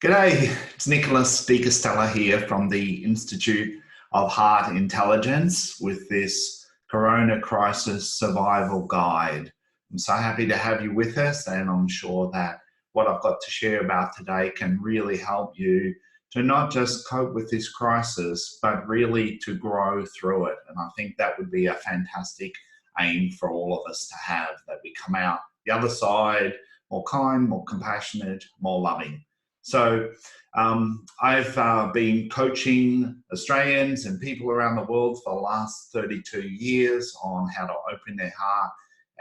G'day, it's Nicholas D. Castella here from the Institute of Heart Intelligence with this Corona Crisis Survival Guide. I'm so happy to have you with us, and I'm sure that what I've got to share about today can really help you to not just cope with this crisis, but really to grow through it. And I think that would be a fantastic aim for all of us to have, that we come out the other side more kind, more compassionate, more loving. So I've been coaching Australians and people around the world for the last 32 years on how to open their heart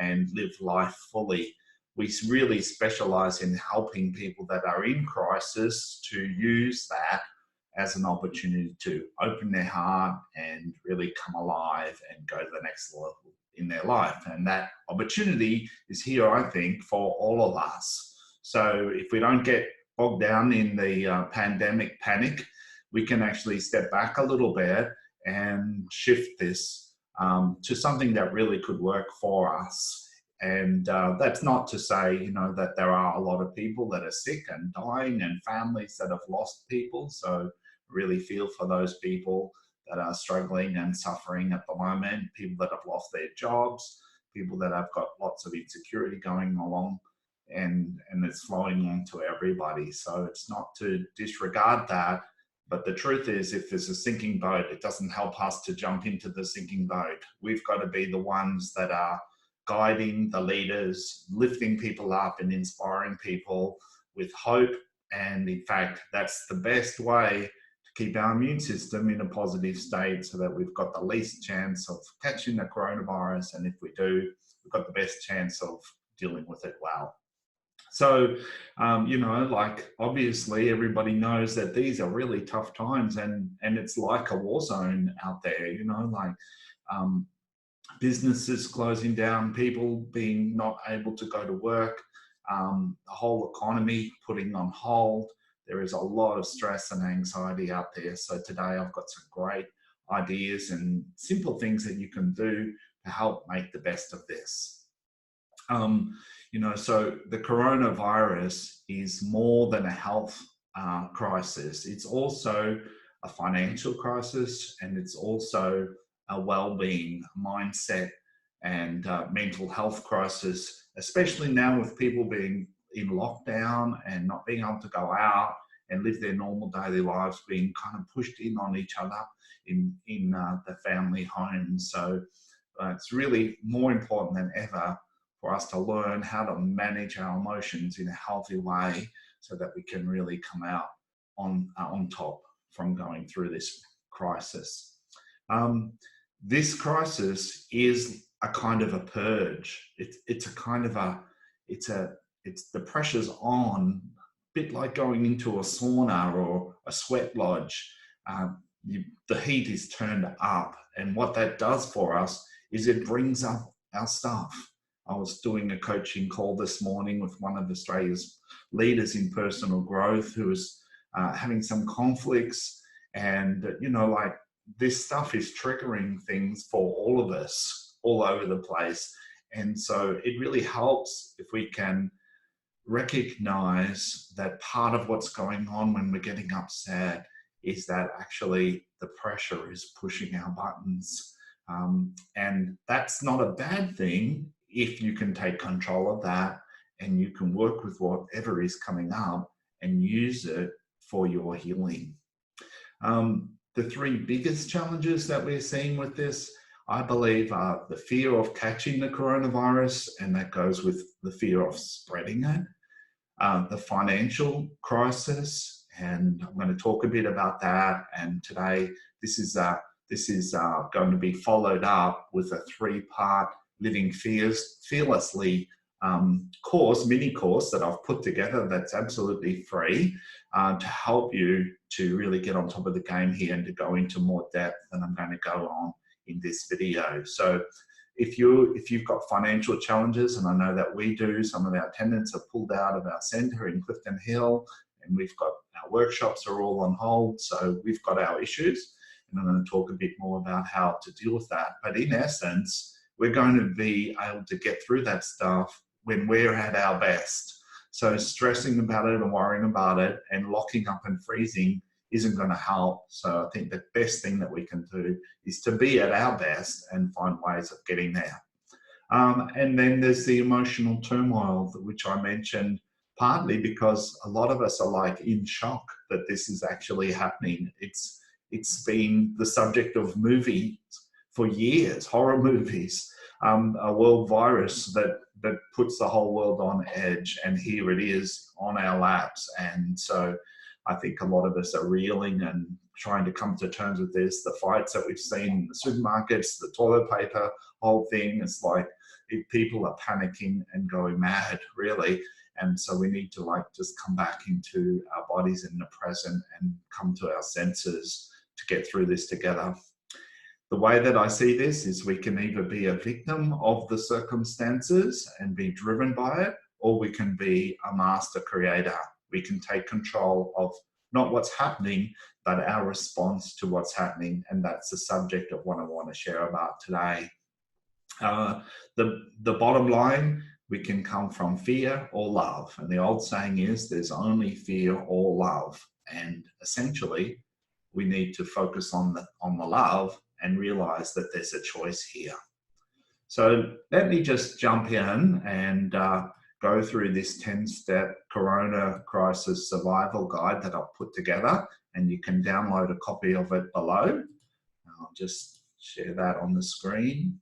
and live life fully. We really specialize in helping people that are in crisis to use that as an opportunity to open their heart and really come alive and go to the next level in their life. And that opportunity is here, I think, for all of us. So if we don't get bogged down in the pandemic panic, we can actually step back a little bit and shift this to something that really could work for us. And that's not to say, that there are a lot of people that are sick and dying and families that have lost people. So really feel for those people that are struggling and suffering at the moment, people that have lost their jobs, people that have got lots of insecurity going along, and it's flowing on to everybody. So it's not to disregard that, but the truth is, if there's a sinking boat, it doesn't help us to jump into the sinking boat. We've got to be the ones that are guiding the leaders, lifting people up and inspiring people with hope. And in fact, that's the best way to keep our immune system in a positive state so that we've got the least chance of catching the coronavirus. And if we do, we've got the best chance of dealing with it well. So, obviously everybody knows that these are really tough times, and it's like a war zone out there, businesses closing down, people being not able to go to work, the whole economy putting on hold. There is a lot of stress and anxiety out there. So today I've got some great ideas and simple things that you can do to help make the best of this. So the coronavirus is more than a health crisis. It's also a financial crisis, and it's also a well-being, mindset, and mental health crisis, especially now with people being in lockdown and not being able to go out and live their normal daily lives, being kind of pushed in on each other in the family home. So it's really more important than ever for us to learn how to manage our emotions in a healthy way so that we can really come out on top from going through this crisis. This crisis is a kind of a purge. It's the pressure's on, a bit like going into a sauna or a sweat lodge. The heat is turned up, and what that does for us is it brings up our stuff. I was doing a coaching call this morning with one of Australia's leaders in personal growth who was having some conflicts, and this stuff is triggering things for all of us all over the place. And so it really helps if we can recognize that part of what's going on when we're getting upset is that actually the pressure is pushing our buttons. And that's not a bad thing if you can take control of that and you can work with whatever is coming up and use it for your healing. The three biggest challenges that we're seeing with this, I believe, are the fear of catching the coronavirus, and that goes with the fear of spreading it, the financial crisis, and I'm going to talk a bit about that. And today, this is going to be followed up with a 3-part Living Fearlessly mini course that I've put together that's absolutely free to help you to really get on top of the game here and to go into more depth than I'm going to go on in this video. So if you've got financial challenges, and I know that we do, some of our attendants are pulled out of our centre in Clifton Hill, and we've got our workshops are all on hold, so we've got our issues, and I'm going to talk a bit more about how to deal with that. But in essence, we're going to be able to get through that stuff when we're at our best. So stressing about it and worrying about it and locking up and freezing isn't going to help. So I think the best thing that we can do is to be at our best and find ways of getting there. And then there's the emotional turmoil, which I mentioned, partly because a lot of us are like in shock that this is actually happening. It's been the subject of movies for years, horror movies, a world virus that puts the whole world on edge, and here it is on our laps. And so I think a lot of us are reeling and trying to come to terms with this. The fights that we've seen in the supermarkets, the toilet paper, whole thing, it's like people are panicking and going mad, really. And so we need to like just come back into our bodies in the present and come to our senses to get through this together. The way that I see this is we can either be a victim of the circumstances and be driven by it, or we can be a master creator. We can take control of not what's happening, but our response to what's happening. And that's the subject of what I want to share about today. The bottom line, we can come from fear or love. And the old saying is there's only fear or love. And essentially, we need to focus on the love and realize that there's a choice here. So let me just jump in and go through this 10-step Corona Crisis Survival Guide that I've put together, and you can download a copy of it below. I'll just share that on the screen.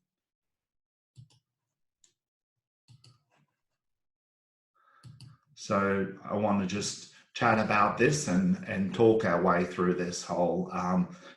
So I want to just chat about this and talk our way through this whole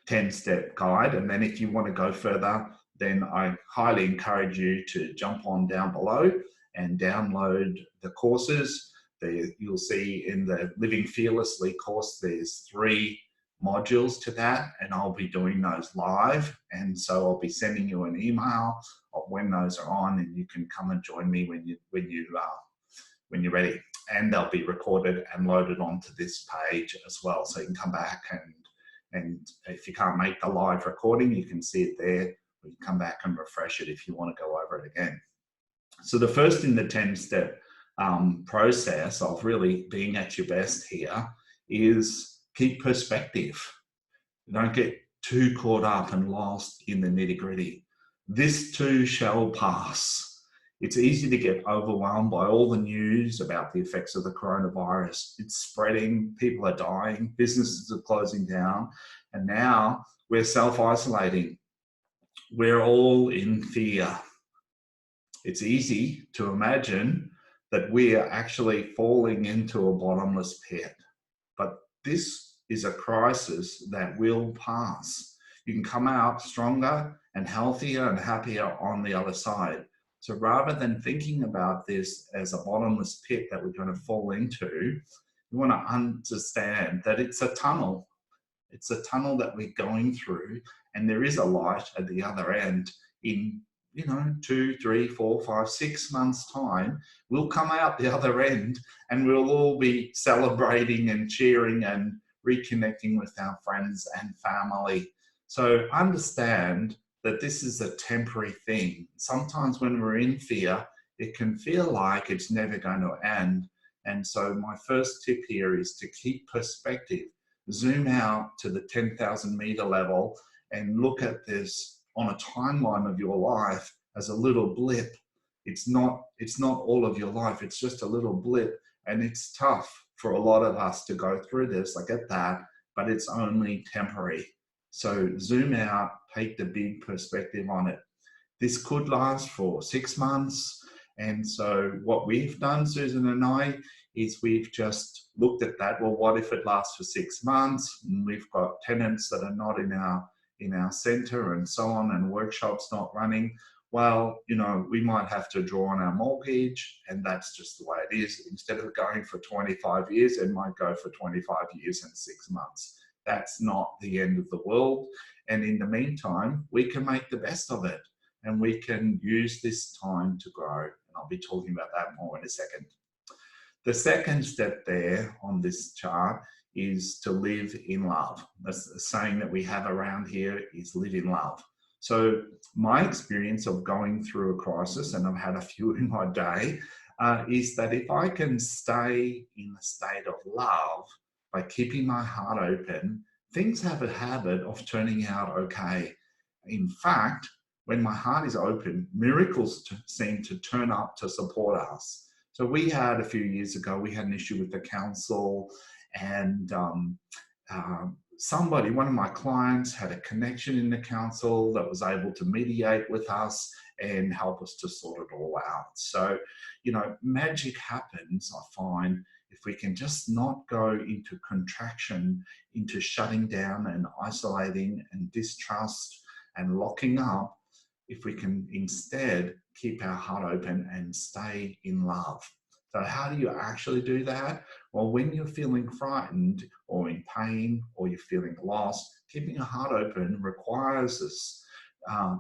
10-step guide. And then if you want to go further, then I highly encourage you to jump on down below and download the courses. You'll see in the Living Fearlessly course, there's 3 modules to that, and I'll be doing those live. And so I'll be sending you an email of when those are on, and you can come and join me when you're ready. And they'll be recorded and loaded onto this page as well. So you can come back and if you can't make the live recording, you can see it there. Or you come back and refresh it if you want to go over it again. So the first in the 10-step process of really being at your best here is keep perspective. Don't get too caught up and lost in the nitty-gritty. This too shall pass. It's easy to get overwhelmed by all the news about the effects of the coronavirus. It's spreading, people are dying, businesses are closing down, and now we're self-isolating. We're all in fear. It's easy to imagine that we are actually falling into a bottomless pit, but this is a crisis that will pass. You can come out stronger and healthier and happier on the other side. So rather than thinking about this as a bottomless pit that we're going to fall into, you want to understand that it's a tunnel. It's a tunnel that we're going through, and there is a light at the other end. In 2, 3, 4, 5, 6 months' time, we'll come out the other end and we'll all be celebrating and cheering and reconnecting with our friends and family. So understand that this is a temporary thing. Sometimes when we're in fear, it can feel like it's never going to end. And so my first tip here is to keep perspective. Zoom out to the 10,000 meter level and look at this on a timeline of your life as a little blip. It's not all of your life, it's just a little blip. And it's tough for a lot of us to go through this, I get that, but it's only temporary. So zoom out, take the big perspective on it. This could last for 6 months. And so what we've done, Susan and I, is we've just looked at that. Well, what if it lasts for 6 months? And we've got tenants that are not in our centre and so on, and workshops not running. Well, we might have to draw on our mortgage, and that's just the way it is. Instead of going for 25 years, it might go for 25 years and 6 months. That's not the end of the world. And in the meantime, we can make the best of it, and we can use this time to grow. And I'll be talking about that more in a second. The second step there on this chart is to live in love. That's the saying that we have around here, is live in love. So my experience of going through a crisis, and I've had a few in my day, is that if I can stay in a state of love by keeping my heart open, things have a habit of turning out okay. In fact, when my heart is open, miracles seem to turn up to support us. So we had a few years ago, we had an issue with the council, and somebody, one of my clients, had a connection in the council that was able to mediate with us and help us to sort it all out. So, you know, magic happens, I find, if we can just not go into contraction, into shutting down and isolating and distrust and locking up, if we can instead keep our heart open and stay in love. So how do you actually do that? Well, when you're feeling frightened or in pain or you're feeling lost, keeping a heart open requires us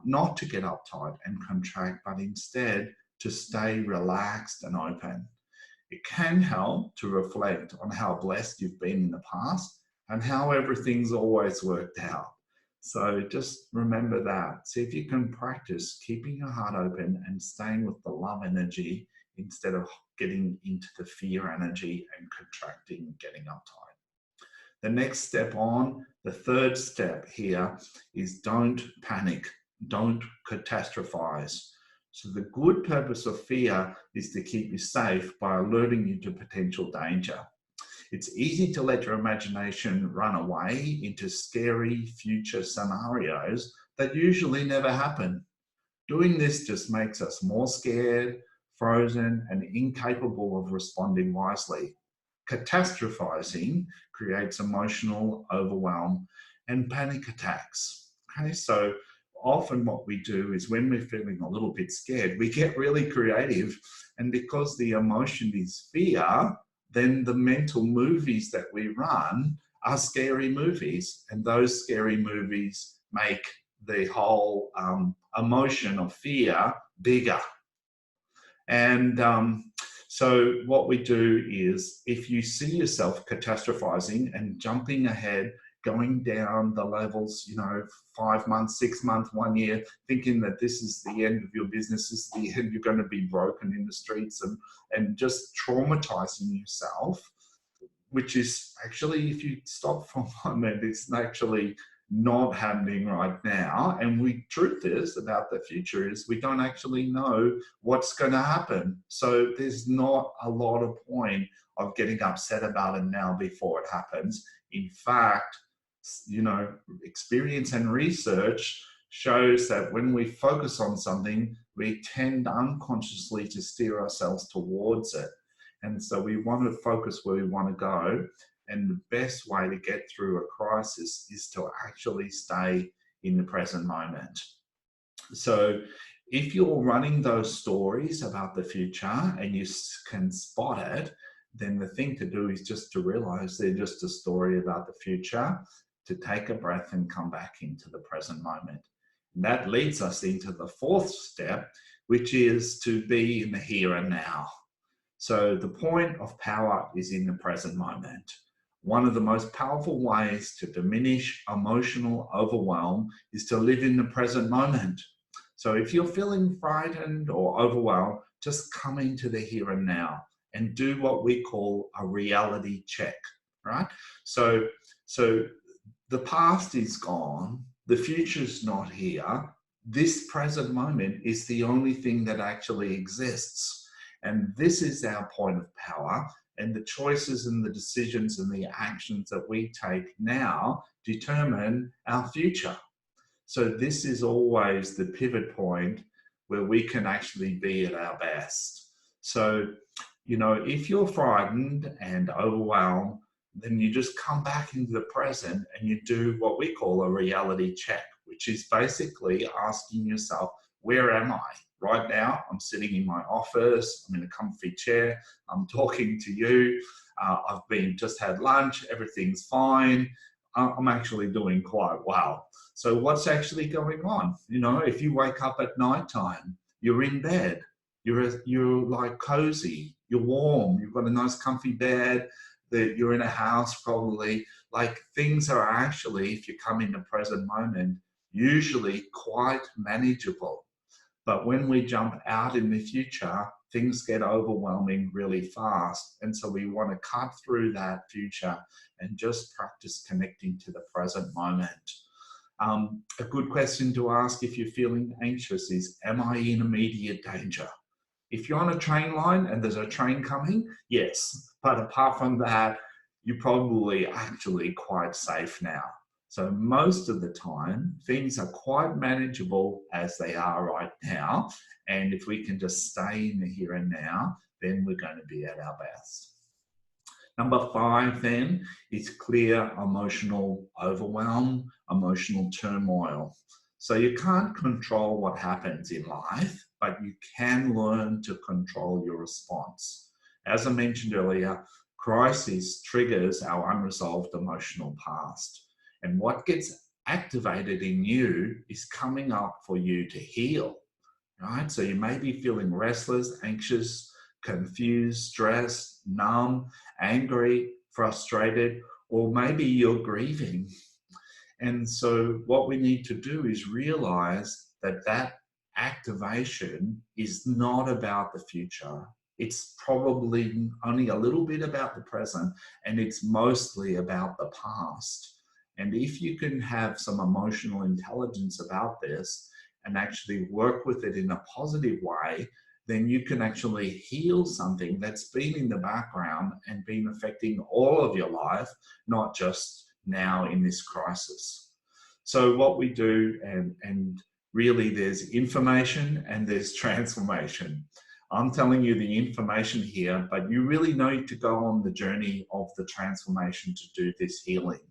not to get uptight and contract, but instead to stay relaxed and open. It can help to reflect on how blessed you've been in the past and how everything's always worked out. So just remember that. See if you can practice keeping your heart open and staying with the love energy instead of getting into the fear energy and contracting and getting uptight. The next step on, the third step here, is don't panic, don't catastrophize. So the good purpose of fear is to keep you safe by alerting you to potential danger. It's easy to let your imagination run away into scary future scenarios that usually never happen. Doing this just makes us more scared, frozen, and incapable of responding wisely. Catastrophizing creates emotional overwhelm and panic attacks. Okay, so often what we do is when we're feeling a little bit scared, we get really creative. And because the emotion is fear, then the mental movies that we run are scary movies. And those scary movies make the whole emotion of fear bigger. And so what we do is, if you see yourself catastrophizing and jumping ahead, going down the levels, you know, 5 months, 6 months, 1 year, thinking that this is the end of your business, this is the end, you're going to be broken in the streets, and just traumatizing yourself, which is actually, if you stop for a moment, it's actually not happening right now. And the truth is about the future is we don't actually know what's going to happen. So there's not a lot of point of getting upset about it now before it happens. In fact, you know, experience and research shows that when we focus on something, we tend unconsciously to steer ourselves towards it. And so we want to focus where we want to go. And the best way to get through a crisis is to actually stay in the present moment. So if you're running those stories about the future and you can spot it, then the thing to do is just to realize they're just a story about the future, to take a breath and come back into the present moment. And that leads us into the fourth step, which is to be in the here and now. So the point of power is in the present moment. One of the most powerful ways to diminish emotional overwhelm is to live in the present moment. So if you're feeling frightened or overwhelmed, just come into the here and now and do what we call a reality check, right? So the past is gone, the future's not here. This present moment is the only thing that actually exists. And this is our point of power. And the choices and the decisions and the actions that we take now determine our future. So this is always the pivot point where we can actually be at our best. So, you know, if you're frightened and overwhelmed, then you just come back into the present and you do what we call a reality check, which is basically asking yourself, where am I? Right now, I'm sitting in my office, I'm in a comfy chair, I'm talking to you, I've just had lunch, everything's fine, I'm actually doing quite well. So what's actually going on? You know, if you wake up at nighttime, you're in bed, you're like cozy, you're warm, you've got a nice comfy bed, that you're in a house probably, like things are actually, if you come in the present moment, usually quite manageable. But when we jump out in the future, things get overwhelming really fast. And so we want to cut through that future and just practice connecting to the present moment. A good question to ask if you're feeling anxious is, am I in immediate danger? If you're on a train line and there's a train coming, yes. But apart from that, you're probably actually quite safe now. So most of the time, things are quite manageable as they are right now. And if we can just stay in the here and now, then we're going to be at our best. Number 5 then is clear emotional overwhelm, emotional turmoil. So you can't control what happens in life, but you can learn to control your response. As I mentioned earlier, crisis triggers our unresolved emotional past. And what gets activated in you is coming up for you to heal, right? So you may be feeling restless, anxious, confused, stressed, numb, angry, frustrated, or maybe you're grieving. And so what we need to do is realize that that activation is not about the future. It's probably only a little bit about the present, and it's mostly about the past. And if you can have some emotional intelligence about this and actually work with it in a positive way, then you can actually heal something that's been in the background and been affecting all of your life, not just now in this crisis. So what we do, and really there's information and there's transformation. I'm telling you the information here, but you really need to go on the journey of the transformation to do this healing.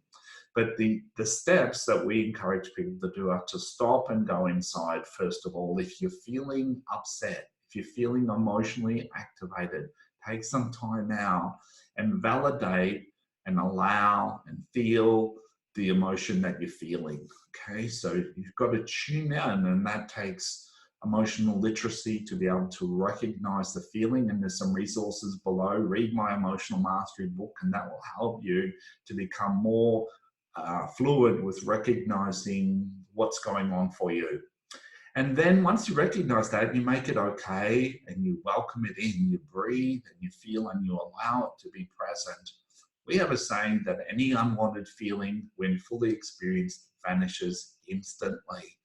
But the steps that we encourage people to do are to stop and go inside, first of all. If you're feeling upset, if you're feeling emotionally activated, take some time out and validate and allow and feel the emotion that you're feeling, okay? So you've got to tune in, and that takes emotional literacy to be able to recognize the feeling. And there's some resources below. Read my Emotional Mastery book, and that will help you to become more fluid with recognizing what's going on for you. And then once you recognize that, you make it okay and you welcome it in, you breathe and you feel and you allow it to be present. We have a saying that any unwanted feeling, when fully experienced, vanishes instantly.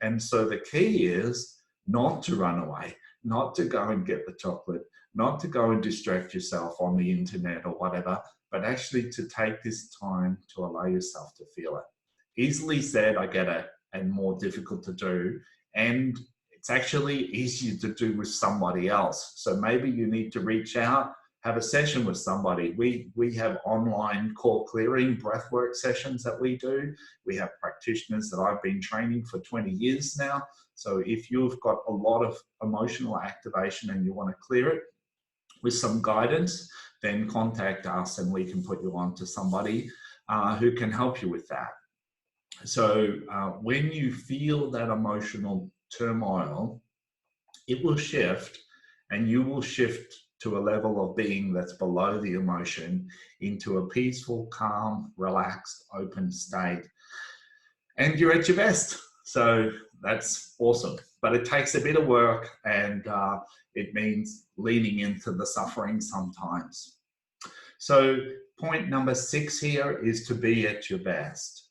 And so the key is not to run away, not to go and get the chocolate, not to go and distract yourself on the internet or whatever, but actually to take this time to allow yourself to feel it. Easily said, I get it, and more difficult to do. And it's actually easier to do with somebody else. So maybe you need to reach out, have a session with somebody. We have online core clearing breathwork sessions that we do. We have practitioners that I've been training for 20 years now. So if you've got a lot of emotional activation and you want to clear it with some guidance, then contact us and we can put you on to somebody who can help you with that. So when you feel that emotional turmoil, it will shift, and you will shift to a level of being that's below the emotion into a peaceful, calm, relaxed, open state. And you're at your best. So that's awesome. But it takes a bit of work, and it means leaning into the suffering sometimes. So point number 6 here is to be at your best.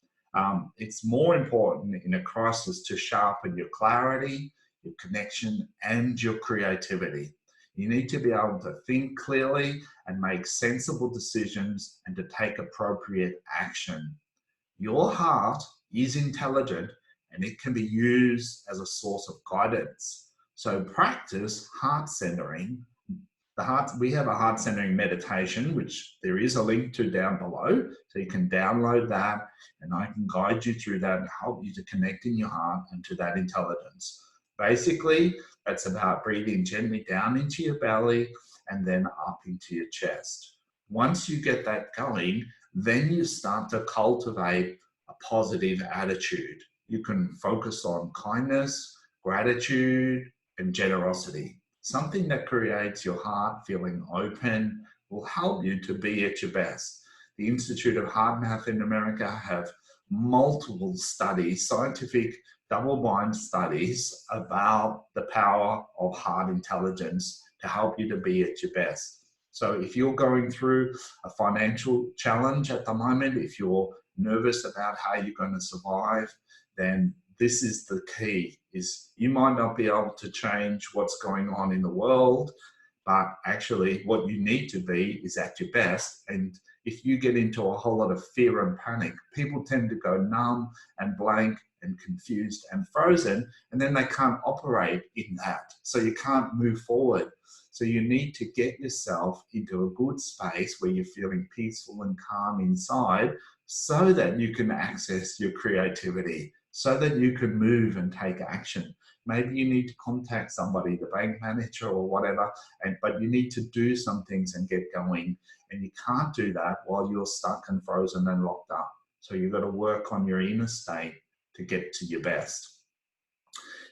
It's more important in a crisis to sharpen your clarity, your connection, and your creativity. You need to be able to think clearly and make sensible decisions and to take appropriate action. Your heart is intelligent and it can be used as a source of guidance. So practice heart centering. We have a heart centering meditation, which there is a link to down below. So you can download that and I can guide you through that and help you to connect in your heart and to that intelligence. Basically, that's about breathing gently down into your belly and then up into your chest. Once you get that going, then you start to cultivate a positive attitude. You can focus on kindness, gratitude, and generosity. Something that creates your heart feeling open will help you to be at your best. The Institute of Heart Math in America have multiple studies, scientific double-blind studies about the power of heart intelligence to to help you to be at your best. So if you're going through a financial challenge at the moment, if you're nervous about how you're going to survive, then this is the key, is you might not be able to change what's going on in the world, but actually what you need to be is at your best. And if you get into a whole lot of fear and panic, people tend to go numb and blank and confused and frozen, and then they can't operate in that. So you can't move forward. So you need to get yourself into a good space where you're feeling peaceful and calm inside, so that you can access your creativity, so that you can move and take action. Maybe you need to contact somebody, the bank manager or whatever, but you need to do some things and get going. And you can't do that while you're stuck and frozen and locked up. So you've got to work on your inner state to get to your best.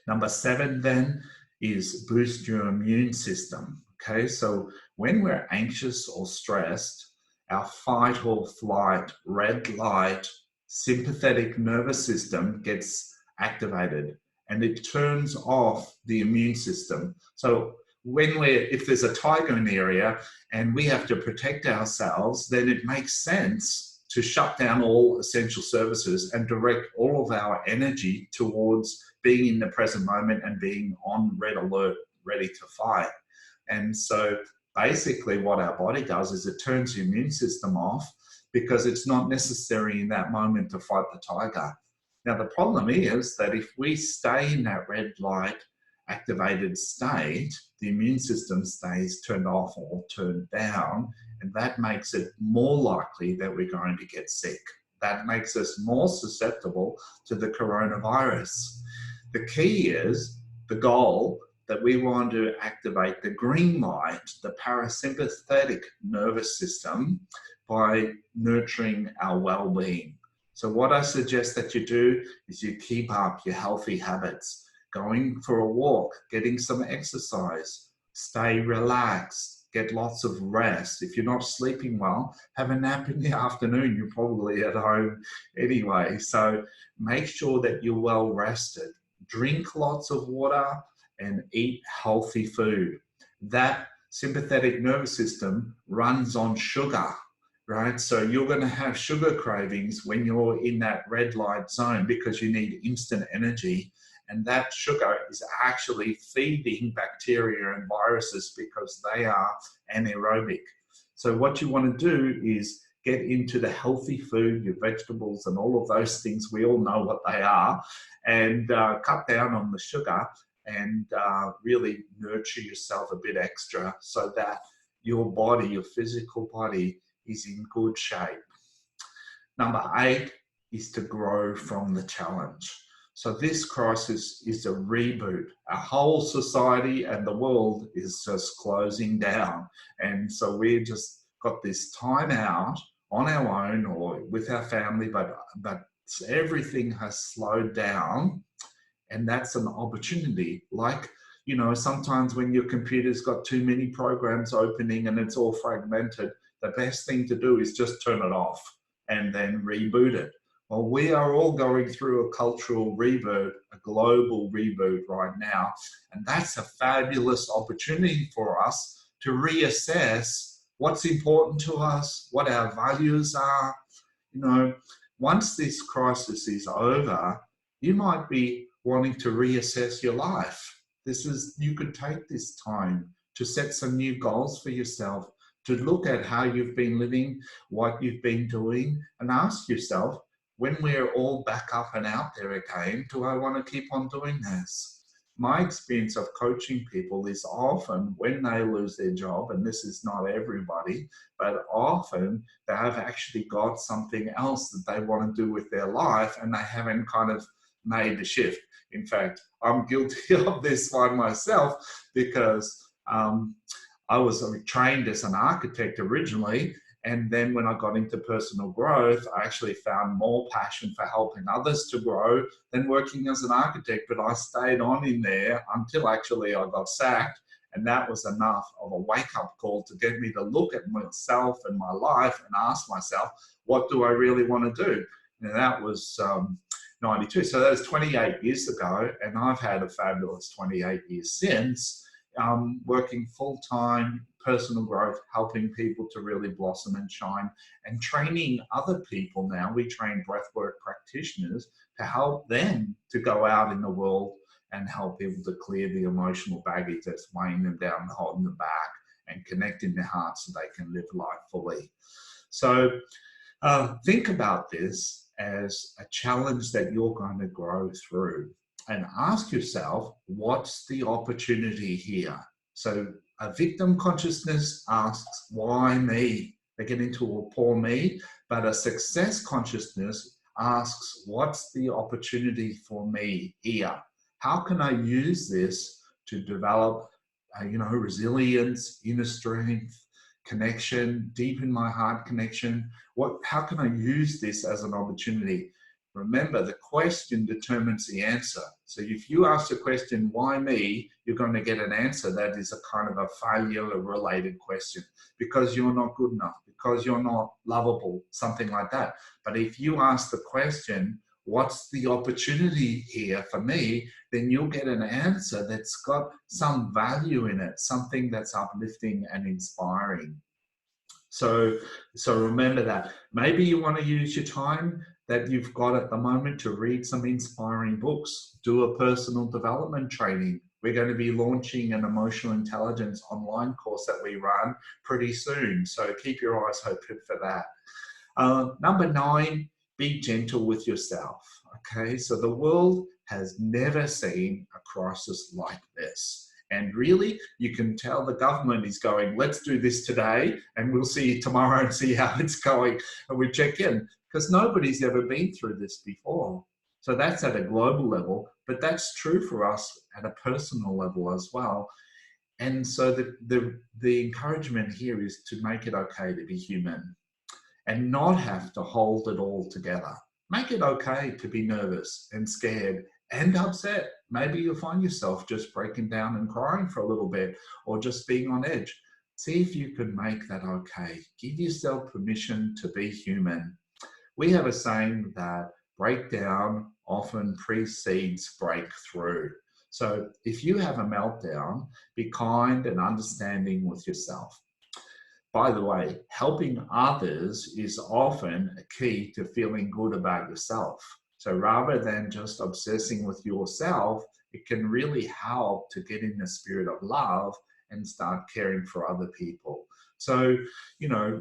Number 7 then is boost your immune system. Okay, so when we're anxious or stressed, our fight or flight, red light, sympathetic nervous system gets activated, and it turns off the immune system. So if there's a tiger in the area and we have to protect ourselves, then it makes sense to shut down all essential services and direct all of our energy towards being in the present moment and being on red alert, ready to fight. And so basically what our body does is it turns the immune system off, because it's not necessary in that moment to fight the tiger. Now, the problem is that if we stay in that red light activated state, the immune system stays turned off or turned down, and that makes it more likely that we're going to get sick. That makes us more susceptible to the coronavirus. The key is the goal that we want to activate the green light, the parasympathetic nervous system, by nurturing our well-being. So what I suggest that you do is you keep up your healthy habits, going for a walk, getting some exercise, stay relaxed, get lots of rest. If you're not sleeping well, have a nap in the afternoon. You're probably at home anyway. So make sure that you're well rested. Drink lots of water and eat healthy food. That sympathetic nervous system runs on sugar, right? So you're going to have sugar cravings when you're in that red light zone, because you need instant energy. And that sugar is actually feeding bacteria and viruses, because they are anaerobic. So what you want to do is get into the healthy food, your vegetables and all of those things. We all know what they are, and cut down on the sugar, and really nurture yourself a bit extra, so that your body, your physical body, is in good shape. Number 8 is to grow from the challenge. So this crisis is a reboot. Our whole society and the world is just closing down. And so we just got this time out on our own or with our family, but everything has slowed down. And that's an opportunity. Like, you know, sometimes when your computer's got too many programs opening and it's all fragmented, the best thing to do is just turn it off and then reboot it. Well, we are all going through a cultural reboot, a global reboot right now. And that's a fabulous opportunity for us to reassess what's important to us, what our values are. You know, once this crisis is over, you might be wanting to reassess your life. You could take this time to set some new goals for yourself, to look at how you've been living, what you've been doing, and ask yourself, when we're all back up and out there again, do I want to keep on doing this? My experience of coaching people is often when they lose their job, and this is not everybody, but often they have actually got something else that they want to do with their life, and they haven't kind of made the shift. In fact, I'm guilty of this one myself, because I was trained as an architect originally, and then when I got into personal growth, I actually found more passion for helping others to grow than working as an architect. But I stayed on in there until actually I got sacked, and that was enough of a wake-up call to get me to look at myself and my life and ask myself, what do I really want to do? And that was 92. So that was 28 years ago, and I've had a fabulous 28 years since. working full-time, personal growth, helping people to really blossom and shine, and training other people now. We train breathwork practitioners to help them to go out in the world and help people to clear the emotional baggage that's weighing them down and holding them back, and connecting their hearts so they can live life fully. So think about this as a challenge that you're going to grow through, and ask yourself, what's the opportunity here? So a victim consciousness asks, why me? They get into a poor me. But a success consciousness asks, what's the opportunity for me here? How can I use this to develop, resilience, inner strength, connection, deepen my heart connection? How can I use this as an opportunity? Remember, the question determines the answer. So if you ask the question, why me, you're going to get an answer that is a kind of a failure-related question, because you're not good enough, because you're not lovable, something like that. But if you ask the question, what's the opportunity here for me, then you'll get an answer that's got some value in it, something that's uplifting and inspiring. So remember that. Maybe you want to use your time that you've got at the moment to read some inspiring books, do a personal development training. We're going to be launching an emotional intelligence online course that we run pretty soon. So keep your eyes open for that. Number 9, be gentle with yourself. Okay, so the world has never seen a crisis like this. And really, you can tell the government is going, let's do this today, and we'll see you tomorrow and see how it's going. And we check in, because nobody's ever been through this before. So that's at a global level, but that's true for us at a personal level as well. And so the encouragement here is to make it okay to be human and not have to hold it all together. Make it okay to be nervous and scared and upset. Maybe you'll find yourself just breaking down and crying for a little bit, or just being on edge. See if you can make that okay. Give yourself permission to be human. We have a saying that breakdown often precedes breakthrough. So if you have a meltdown, be kind and understanding with yourself. By the way, helping others is often a key to feeling good about yourself. So rather than just obsessing with yourself, it can really help to get in the spirit of love and start caring for other people. So,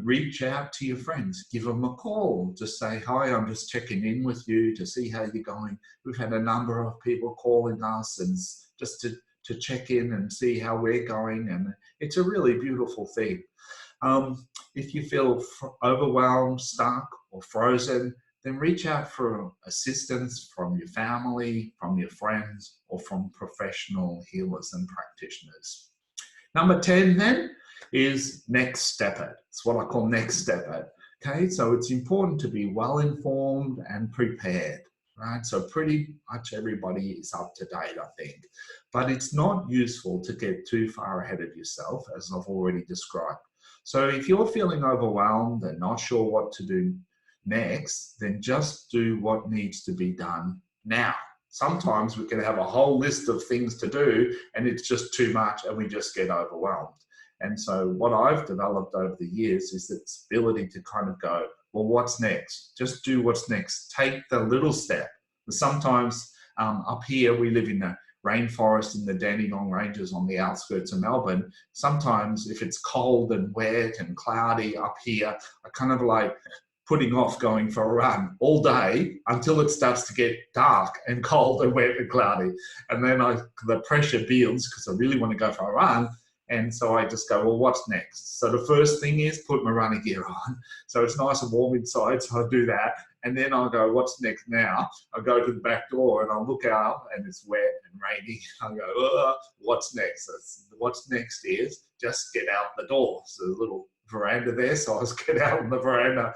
reach out to your friends, give them a call, just say, hi, I'm just checking in with you to see how you're going. We've had a number of people calling us, and just to check in and see how we're going. And it's a really beautiful thing. If you feel overwhelmed, stuck, or frozen, then reach out for assistance from your family, from your friends, or from professional healers and practitioners. Number 10 then is next step it. It's what I call next step it. Okay, so it's important to be well informed and prepared, right? So pretty much everybody is up to date, I think. But it's not useful to get too far ahead of yourself, as I've already described. So if you're feeling overwhelmed and not sure what to do next, then just do what needs to be done now. Sometimes we can have a whole list of things to do and it's just too much and we just get overwhelmed. And so what I've developed over the years is this ability to kind of go, well, what's next? Just do what's next. Take the little step. Sometimes up here, we live in the rainforest in the Dandenong Ranges on the outskirts of Melbourne. Sometimes if it's cold and wet and cloudy up here, I kind of like putting off going for a run all day until it starts to get dark and cold and wet and cloudy. And then the pressure builds because I really want to go for a run. And so I just go, well, what's next? So the first thing is put my running gear on. So it's nice and warm inside, so I do that. And then I'll go, what's next now? I go to the back door and I'll look out and it's wet and rainy. I go, what's next? What's next is just get out the door. So there's a little veranda there, so I just get out on the veranda.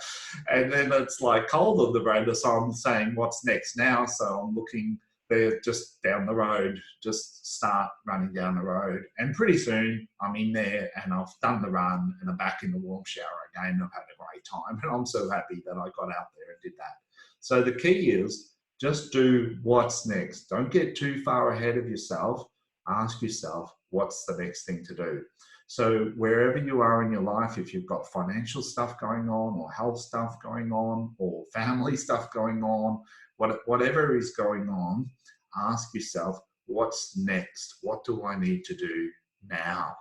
And then it's like cold on the veranda, so I'm saying, what's next now? So I'm looking there just down the road, just start running down the road. And pretty soon I'm in there and I've done the run and I'm back in the warm shower again. I've had a great time and I'm so happy that I got out there and did that. So the key is just do what's next. Don't get too far ahead of yourself. Ask yourself, what's the next thing to do. So wherever you are in your life, if you've got financial stuff going on, or health stuff going on, or family stuff going on, whatever is going on, ask yourself, what's next? What do I need to do now?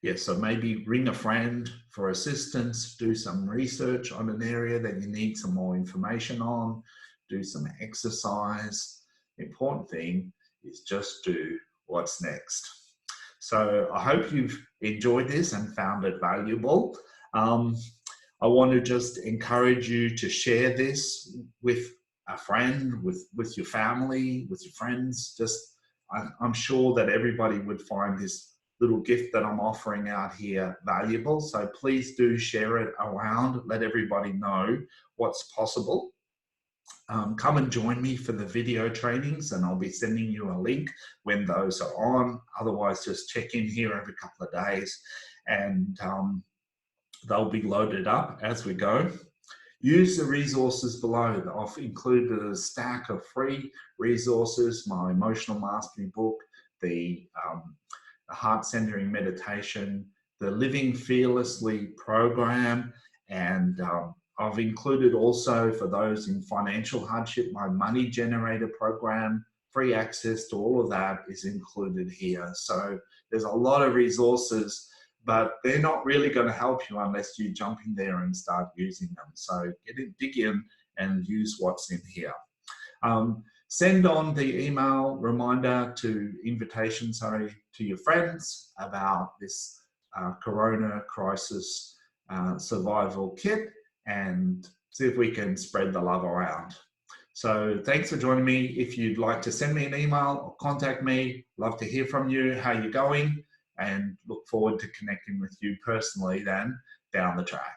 Yeah, so maybe ring a friend for assistance, do some research on an area that you need some more information on, do some exercise. The important thing is just do what's next. So I hope you've enjoyed this and found it valuable. I want to just encourage you to share this with a friend, with your family, with your friends. I'm sure that everybody would find this little gift that I'm offering out here valuable. So please do share it around. Let everybody know what's possible. Come and join me for the video trainings, and I'll be sending you a link when those are on. Otherwise, just check in here every couple of days, and they'll be loaded up as we go. Use the resources below. I've included a stack of free resources, my emotional mastery book, the heart centering meditation, the Living Fearlessly program, and I've included also, for those in financial hardship, my money generator program. Free access to all of that is included here. So there's a lot of resources, but they're not really going to help you unless you jump in there and start using them. So dig in and use what's in here. Send on the email reminder invitation to your friends about this Corona crisis survival kit, and see if we can spread the love around. So thanks for joining me. If you'd like to send me an email or contact me, love to hear from you, how you're going, and look forward to connecting with you personally then down the track.